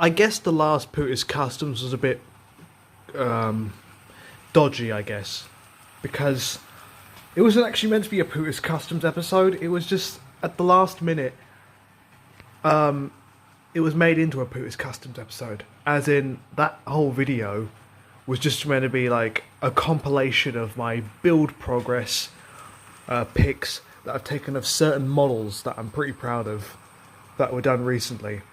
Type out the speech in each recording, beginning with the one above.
I guess the last Pootis Customs was a bit dodgy, I guess, because it wasn't actually meant to be a Pootis Customs episode. It was just at the last minute. It was made into a Pootis Customs episode, as in that whole video was just meant to be like a compilation of my build progress pics that I've taken of certain models that I'm pretty proud of that were done recently,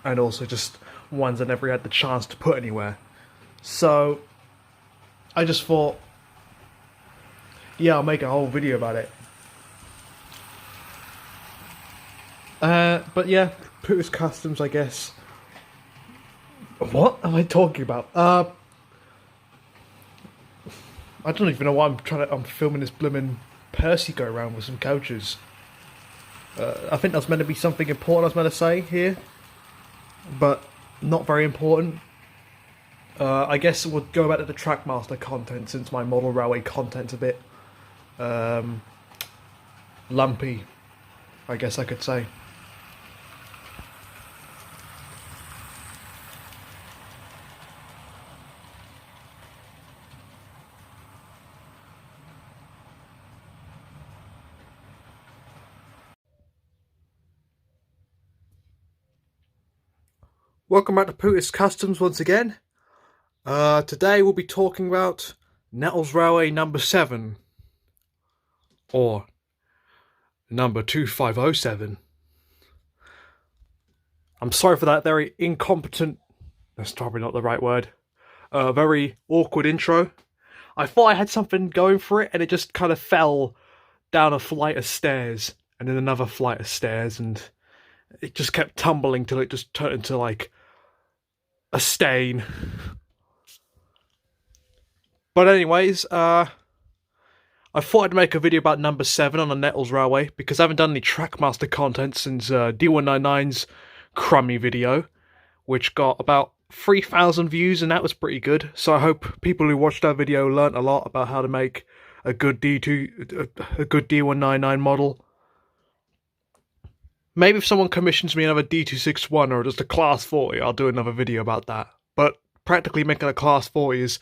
and also just ones I never had the chance to put anywhere. So I just thought, yeah, I'll make a whole video about it. But yeah, Pootis Customs, I guess. What am I talking about? I don't even know why I'm filming this blooming Percy go around with some coaches. I think that's meant to be something important I was meant to say here, but not very important. I guess we'll go back to the Trackmaster content, since my model railway content's a bit lumpy, I guess I could say. Welcome back to Pootis Customs once again. Today we'll be talking about Nettles Railway number 7, or number 2507. I'm sorry for that very incompetent, that's probably not the right word, very awkward intro. I thought I had something going for it, and it just kind of fell down a flight of stairs, and then another flight of stairs, and it just kept tumbling till it just turned into like a stain. But anyways, I thought I'd make a video about number 7 on the Nettles Railway, because I haven't done any Trackmaster content since D199's crummy video, which got about 3,000 views, and that was pretty good. So I hope people who watched that video learnt a lot about how to make a good D199 model. Maybe if someone commissions me another D261 or just a Class 40, I'll do another video about that. But practically making a Class 40 is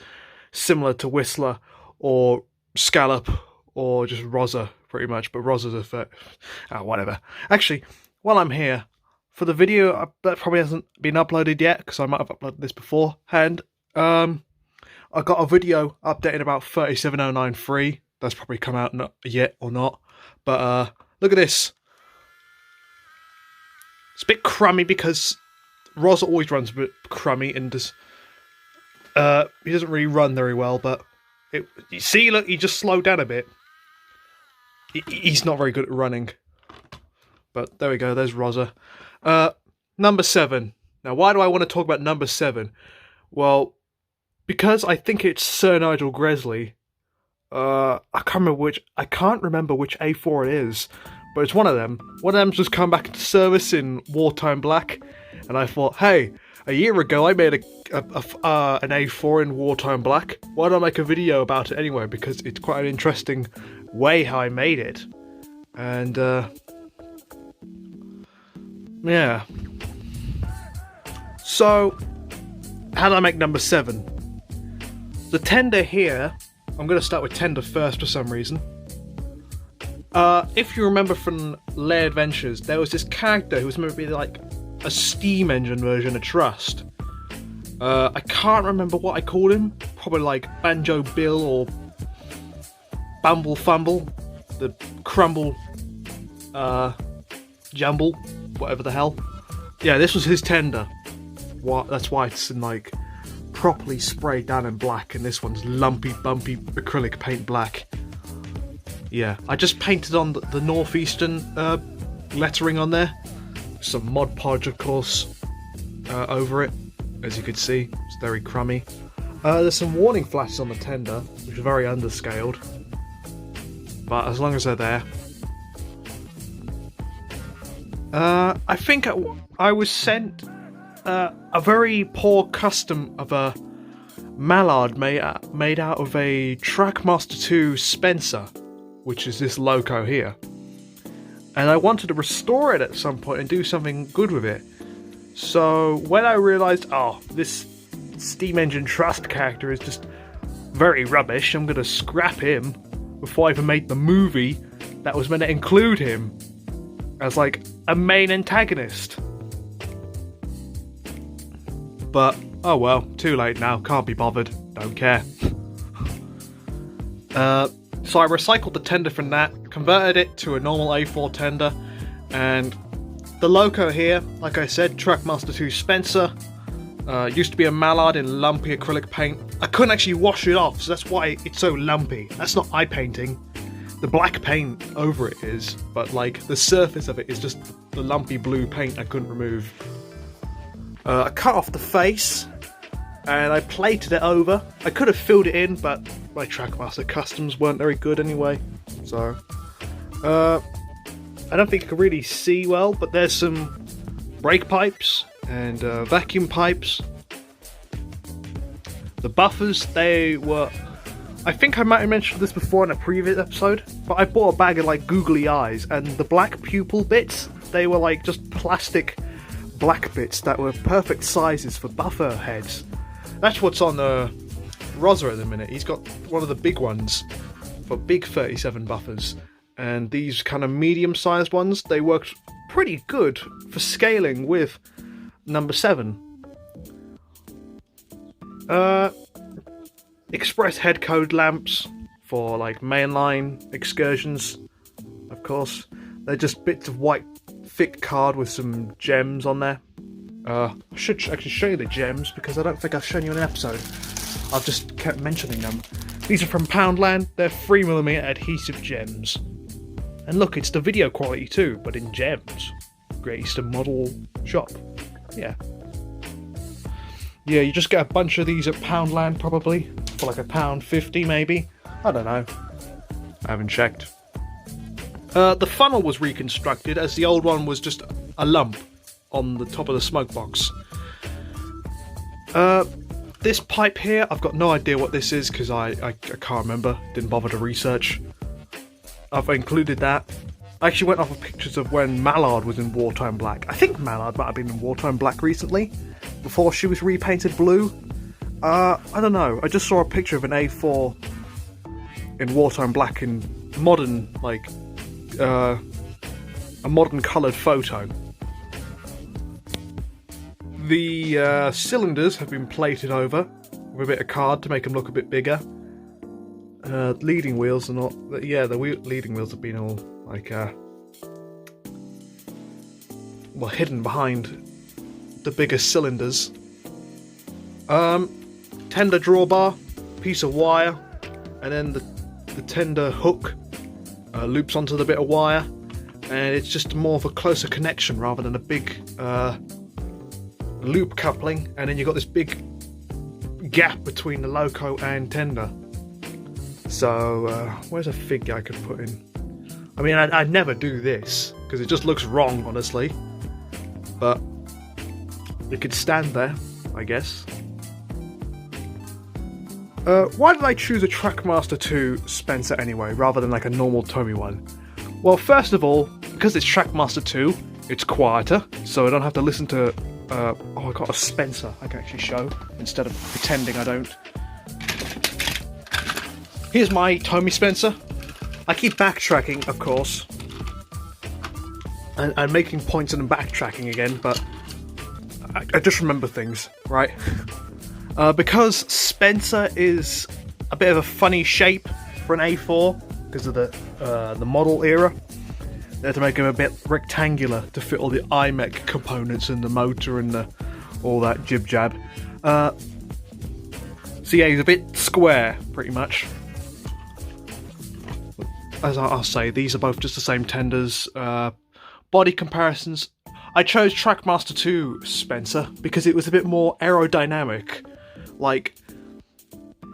similar to Whistler or Scallop or just Rosa, pretty much. But Rosa's a fit. Whatever. Actually, while I'm here, for the video that probably hasn't been uploaded yet, because I might have uploaded this beforehand, I got a video updating about 37093. That's probably come out not yet or not. But look at this. It's a bit crummy because Rosa always runs a bit crummy, and just he doesn't really run very well. But you see, look, he just slowed down a bit. He's not very good at running. But there we go. There's Rosa. Number 7. Now, why do I want to talk about number 7? Well, because I think it's Sir Nigel Gresley. I can't remember which A4 it is. But it's one of them. One of them's just come back into service in Wartime Black, and I thought, hey, a year ago I made an A4 in Wartime Black. Why don't I make a video about it anyway? Because it's quite an interesting way how I made it. And yeah. So, how did I make number 7? The tender here, I'm going to start with tender first for some reason. If you remember from Lair Adventures, there was this character who was meant to be like a steam engine version of Trust. I can't remember what I called him. Probably like Banjo Bill or Bumble Fumble, the Crumble Jumble, whatever the hell. Yeah, this was his tender. That's why it's in like properly sprayed down in black, and this one's lumpy, bumpy acrylic paint black. Yeah, I just painted on the northeastern lettering on there. Some Mod Podge, of course, over it. As you can see, it's very crummy. There's some warning flashes on the tender, which are very underscaled. But as long as they're there. I think I was sent a very poor custom of a mallard made out of a Trackmaster 2 Spencer, which is this loco here. And I wanted to restore it at some point and do something good with it. So when I realised, oh, this steam engine trust character is just very rubbish, I'm gonna scrap him before I even made the movie that was meant to include him as like a main antagonist. But oh well, too late now, can't be bothered, don't care. So I recycled the tender from that, converted it to a normal A4 tender, and the logo here, like I said, Trackmaster 2 Spencer, used to be a mallard in lumpy acrylic paint. I couldn't actually wash it off, so that's why it's so lumpy. That's not eye painting. The black paint over it is, but like the surface of it is just the lumpy blue paint I couldn't remove. I cut off the face, and I plated it over. I could have filled it in, but my Trackmaster customs weren't very good anyway, so I don't think you can really see well, but there's some brake pipes and vacuum pipes. The buffers, they were... I think I might have mentioned this before in a previous episode, but I bought a bag of like googly eyes, and the black pupil bits, they were like just plastic black bits that were perfect sizes for buffer heads. That's what's on Rosa at the minute. He's got one of the big ones for big 37 buffers, and these kind of medium-sized ones, they worked pretty good for scaling with number 7. Express head code lamps for like mainline excursions, of course. They're just bits of white thick card with some gems on there. I should actually show you the gems because I don't think I've shown you in an episode. I've just kept mentioning them. These are from Poundland. They're 3mm adhesive gems. And look, it's the video quality too, but in gems. Great Eastern Model Shop. Yeah. Yeah, you just get a bunch of these at Poundland probably. For like £1.50 maybe. I don't know. I haven't checked. The funnel was reconstructed as the old one was just a lump on the top of the smoke box. This pipe here, I've got no idea what this is because I can't remember. Didn't bother to research. I've included that. I actually went off of pictures of when Mallard was in Wartime Black. I think Mallard might have been in Wartime Black recently, before she was repainted blue. I don't know. I just saw a picture of an A4 in Wartime Black in modern, like, a modern coloured photo. The cylinders have been plated over with a bit of card to make them look a bit bigger. Leading wheels are not... Yeah, the leading wheels have been all, like, well, hidden behind the bigger cylinders. Tender drawbar, piece of wire, and then the tender hook loops onto the bit of wire, and it's just more of a closer connection rather than a big loop coupling, and then you've got this big gap between the loco and tender. So where's a figure I could put in? I mean, I'd never do this because it just looks wrong, honestly, but it could stand there, I guess. Why did I choose a Trackmaster 2 Spencer anyway, rather than like a normal Tomy one? Well, first of all, because it's Trackmaster 2, it's quieter, so I don't have to listen to... oh, I got a Spencer I can actually show, instead of pretending I don't. Here's my Tomy Spencer. I keep backtracking, of course, and making points and backtracking again, but I just remember things, right? Because Spencer is a bit of a funny shape for an A4 because of the model era, they had to make him a bit rectangular to fit all the iMech components and the motor and all that jib jab. So yeah, he's a bit square, pretty much. As I'll say, these are both just the same tenders. Body comparisons. I chose Trackmaster 2 Spencer because it was a bit more aerodynamic. Like,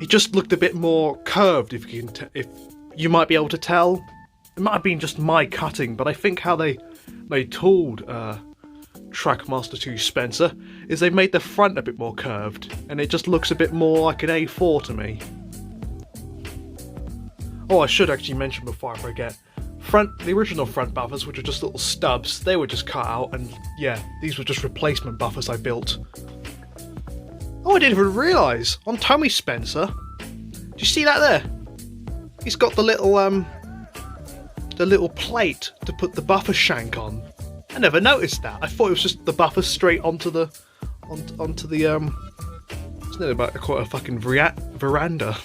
it just looked a bit more curved, if you might be able to tell. It might have been just my cutting, but I think how they tooled Trackmaster 2 Spencer is they made the front a bit more curved, and it just looks a bit more like an A4 to me. Oh, I should actually mention before I forget, the original front buffers, which are just little stubs, they were just cut out, and yeah, these were just replacement buffers I built. Oh, I didn't even realise, on Tommy Spencer, do you see that there? He's got the little plate to put the buffer shank on. I never noticed that. I thought it was just the buffer straight onto the it's nearly about quite a fucking veranda.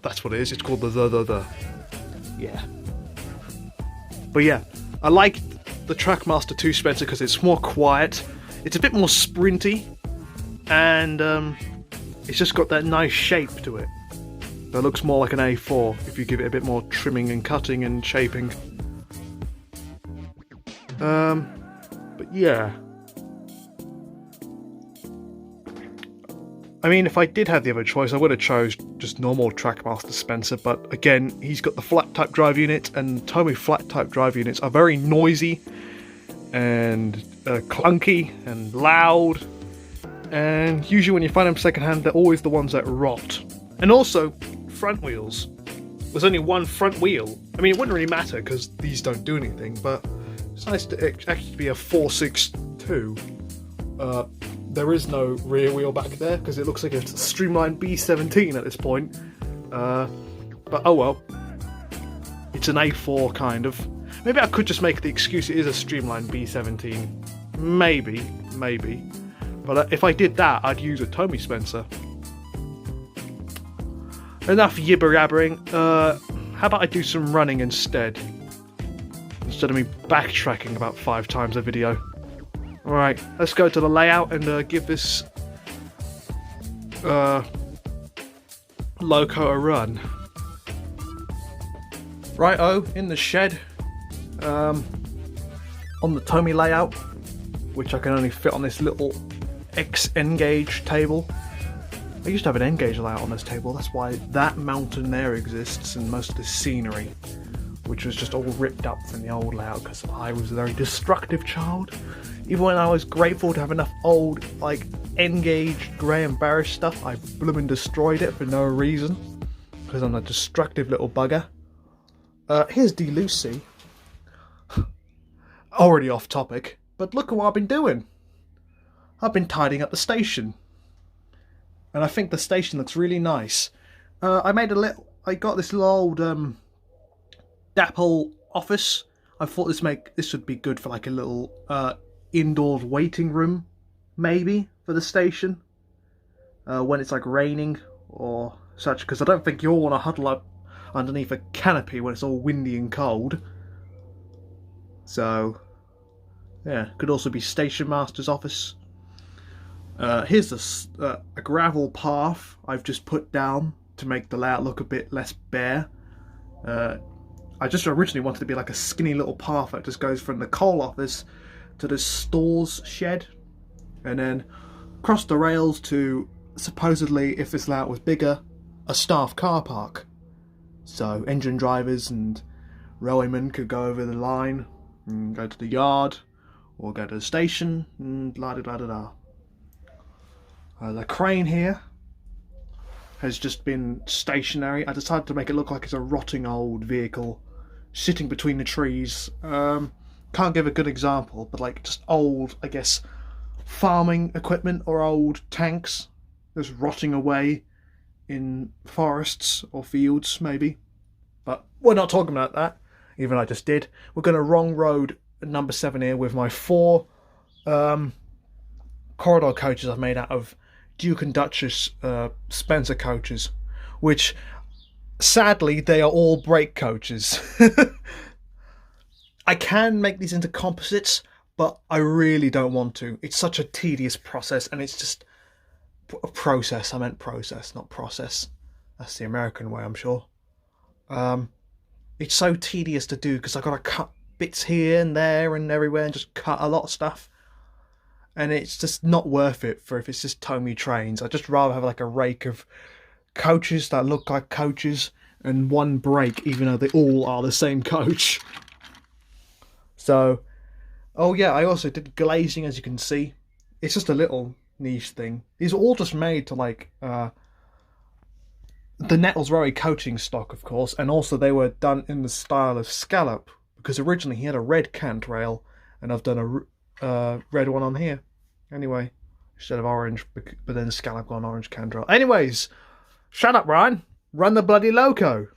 That's what it is. It's called the. Yeah. But yeah, I like the Trackmaster 2 Spencer because it's more quiet. It's a bit more sprinty, and it's just got that nice shape to it. That looks more like an A4 if you give it a bit more trimming and cutting and shaping. But yeah. I mean, if I did have the other choice, I would have chose just normal Trackmaster Spencer, but again, he's got the flat type drive unit, and Tomy flat type drive units are very noisy and clunky and loud, and usually when you find them secondhand, they're always the ones that rot. And also, front wheels. There's only one front wheel. I mean, it wouldn't really matter because these don't do anything, but it's nice to actually be a 462. There is no rear wheel back there because it looks like it's a streamlined B17 at this point. But oh well. It's an A4 kind of. Maybe I could just make the excuse it is a streamlined B17. Maybe. But if I did that, I'd use a Tommy Spencer. Enough yibber-yabbering. How about I do some running instead? Instead of me backtracking about 5 times a video. Alright, let's go to the layout and give this loco a run. Righto, in the shed, on the Tommy layout, which I can only fit on this little X-N-gauge table. I used to have an N-gauge layout on this table, that's why that mountain there exists and most of the scenery, which was just all ripped up from the old layout because I was a very destructive child. Even when I was grateful to have enough old, like, N-gauge Graham Barrish stuff, I bloomin' destroyed it for no reason. Because I'm a destructive little bugger. Here's D. Lucy. Already off topic, but look at what I've been doing. I've been tidying up the station. And I think the station looks really nice. I got this little old, Dapple office. I thought this would be good for like a little, indoors waiting room, maybe, for the station when it's like raining or such, because I don't think you all want to huddle up underneath a canopy when it's all windy and cold. So yeah, could also be station master's office. Here's a gravel path I've just put down to make the layout look a bit less bare. I just originally wanted to be like a skinny little path that just goes from the coal office to the stores shed, and then across the rails to, supposedly, if this layout was bigger, a staff car park. So engine drivers and railwaymen could go over the line and go to the yard or go to the station and la da da da da. The crane here has just been stationary. I decided to make it look like it's a rotting old vehicle sitting between the trees. Can't give a good example, but like just old, I guess, farming equipment or old tanks just rotting away in forests or fields, maybe. But we're not talking about that, even I just did. We're going to wrong road number 7 here with my 4 corridor coaches I've made out of Duke and Duchess Spencer coaches, which sadly they are all brake coaches. I can make these into composites, but I really don't want to. It's such a tedious process, and it's just a process. I meant process, not process. That's the American way, I'm sure. It's so tedious to do because I've got to cut bits here and there and everywhere and just cut a lot of stuff. And it's just not worth it for if it's just Tommy trains. I'd just rather have like a rake of coaches that look like coaches and one brake, even though they all are the same coach. So, oh yeah, I also did glazing, as you can see. It's just a little niche thing. These are all just made to like the Nettles Railway coaching stock, of course, and also they were done in the style of scallop, because originally he had a red cant rail, and I've done a red one on here. Anyway, instead of orange, but then the scallop got an orange cant rail. Anyways, shut up, Ryan. Run the bloody loco.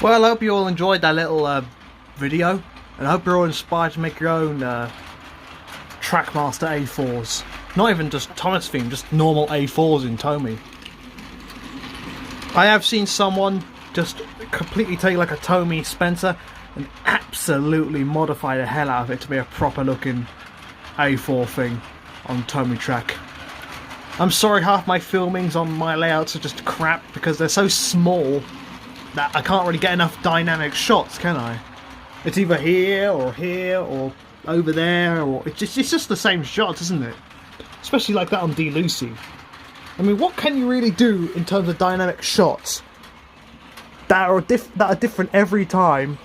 Well, I hope you all enjoyed that little video, and I hope you're all inspired to make your own Trackmaster A4s. Not even just Thomas theme, just normal A4s in Tomy. I have seen someone just completely take like a Tomy Spencer and absolutely modify the hell out of it to be a proper looking A4 thing on Tomy Track. I'm sorry, half my filmings on my layouts are just crap because they're so small that I can't really get enough dynamic shots, can I? It's either here or over there, or it's just the same shots, isn't it? Especially like that on D Lucy. I mean, what can you really do in terms of dynamic shots that are different every time,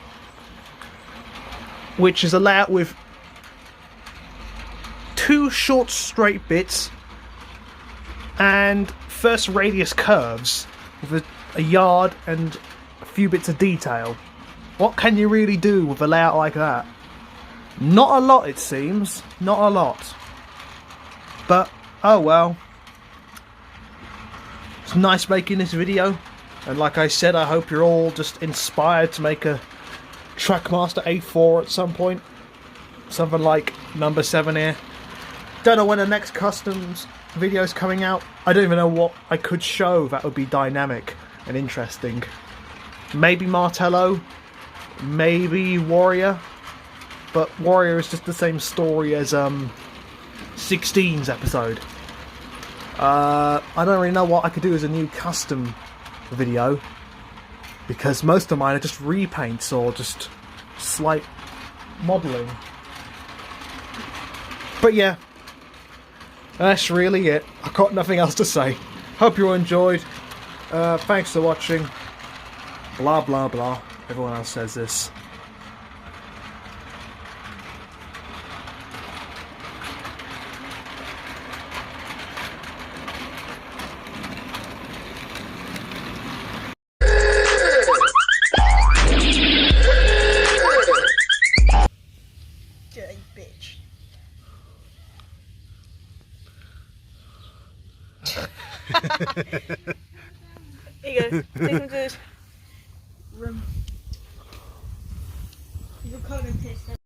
which is a layout with two short straight bits and first radius curves with a yard and a few bits of detail? What can you really do with a layout like that? Not a lot, it seems. Not a lot. But, oh well. It's nice making this video. And like I said, I hope you're all just inspired to make a Trackmaster A4 at some point. Something like number 7 here. Don't know when the next customs video is coming out. I don't even know what I could show that would be dynamic and interesting. Maybe Martello, maybe Warrior, but Warrior is just the same story as 16's episode. I don't really know what I could do as a new custom video, because most of mine are just repaints or just slight modelling. But yeah, that's really it. I've got nothing else to say. Hope you all enjoyed. Thanks for watching. Blah blah blah. Everyone else says this. Dirty bitch. Here you go. Take some to this room. You're recording this.